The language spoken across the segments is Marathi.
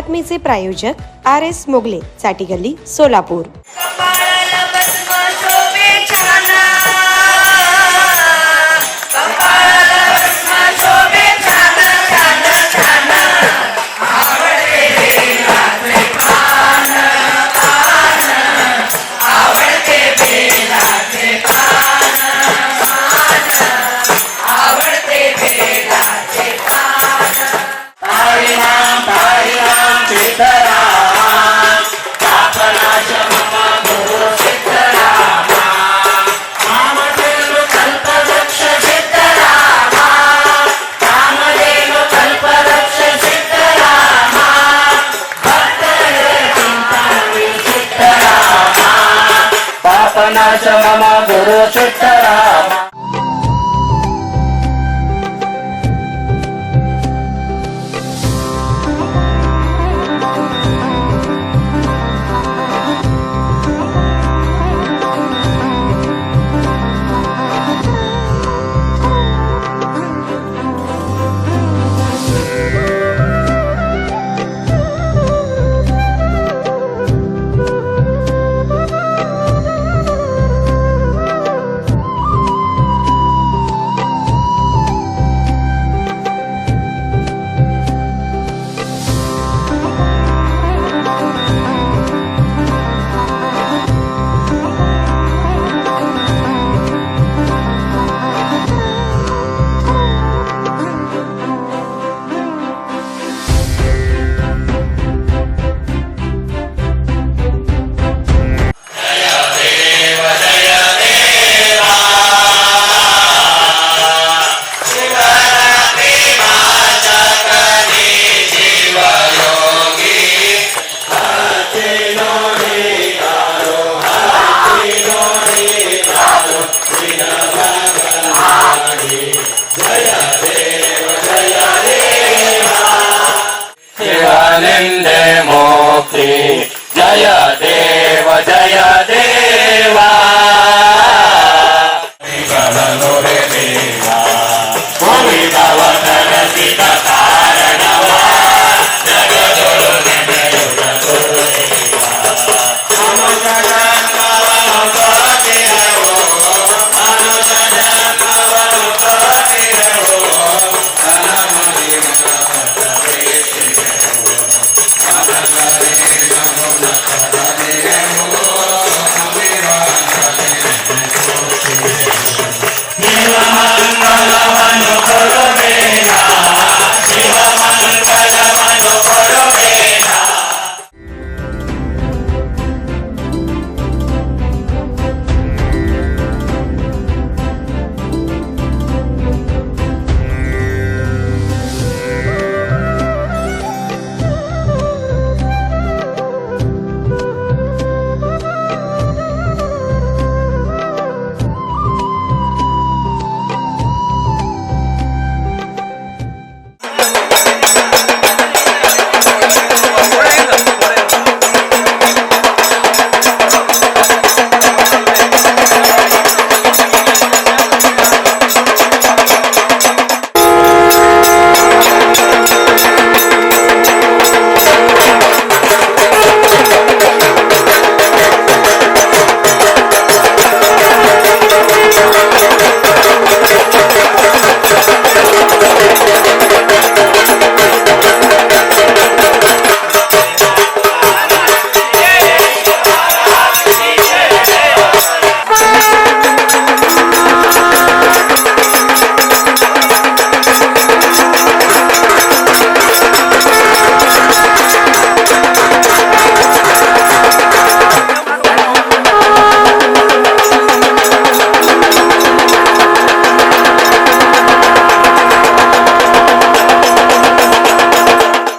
बातमीचे प्रायोजक RS मोगले, चाटी गल्ली, सोलापूर। पापनाश मम गुरु चित्तरामा। शिवानंदे मोक्ति जय देव देवा। रे देवा भूमि भवतन सित कारणवा जगदोलो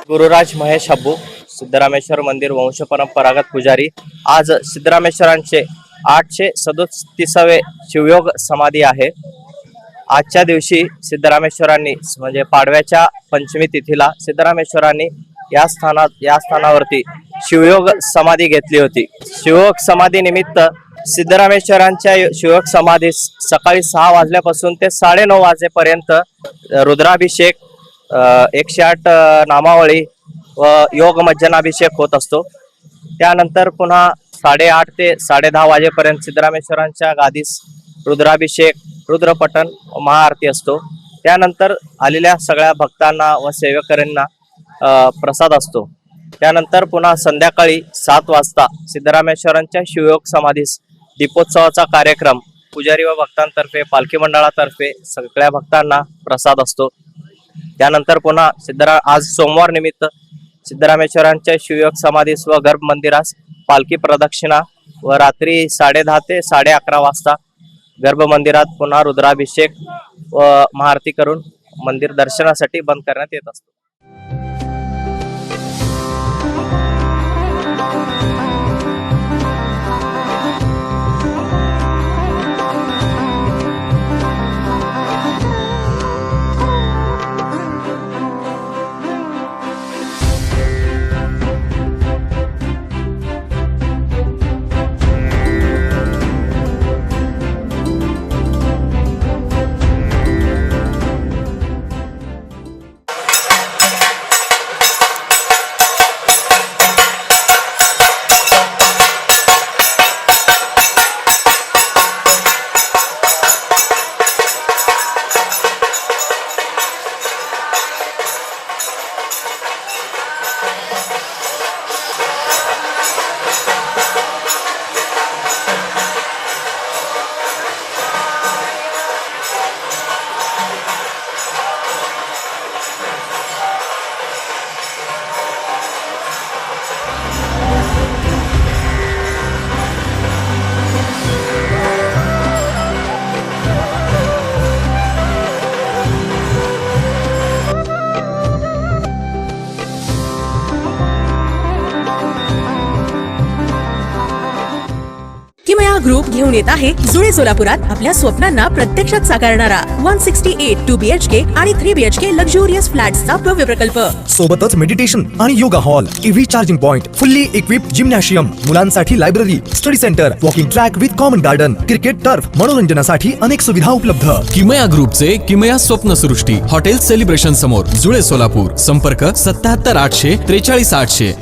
गुरुराज महेश हब्बू सिद्धरामेश्वर मंदिर वंश परंपरागत पुजारी। आज सिद्धरामेश्वरांचे 837वे शिवयोग समाधी आहे। आजच्या दिवशी सिद्धरामेश्वरांनी म्हणजे पाडव्याच्या पंचमी तिथीला सिद्धरामेश्वरांनी या स्थानावरती शिवयोग समाधी घेतली होती। शिवयोग समाधी निमित्त सिद्धरामेश्वरांच्या शिवयोग समाधीस सकाळी 6 वाजल्यापासून ते 9:30 वाजेपर्यंत रुद्राभिषेक 108 नामावळी व योग मज्जनाभिषेक होत असतो. त्यानंतर पुन्हा 8:30 ते 10:30 वाजेपर्यंत सिद्धरामेश्वरांच्या गादीस रुद्राभिषेक, रुद्रपठण, महाआरती असतो. त्यानंतर आलेल्या सगळ्या भक्तांना व सेवेकऱ्यांना प्रसाद असतो. त्यानंतर पुन्हा संध्याकाळी 7 वाजता सिद्धरामेश्वरांच्या शिवयोग समाधीस दीपोत्सवाचा कार्यक्रम पुजारी व भक्तांतर्फे, पालखी मंडळातर्फे सगळ्या भक्तांना प्रसाद असतो. त्यानंतर पुन्हा आज सोमवार निमित्त सिद्धरामेश्वरांच्या शिवयोग समाधीस व गर्भ मंदिरास पालखी प्रदक्षिणा व रात्री 10:30 ते 11:30 वाजता गर्भ मंदिरात पुन्हा रुद्राभिषेक व महाआरती करून मंदिर दर्शनासाठी बंद करण्यात येत असतो. किमया ग्रुप घेऊन येत आहे जुळे सोलापुरात आपल्या स्वप्नांना प्रत्यक्षात साकारणारा 168 2 BHK आणि 3 BHK लक्झुरियस फ्लॅट्सचा भव्य प्रकल्प. सोबतच मेडिटेशन आणि yoga hall, EV charging point, fully equipped gymnasium, मुलांसाठी library, study centre, walking track with common garden, cricket turf, मनोरंजनासाठी अनेक सुविधा उपलब्ध. किमया ग्रुपचे किमया स्वप्नसृष्टी हॉटेल सेलिब्रेशन समोर जुळे सोलापूर. संपर्क 77 800 43 800.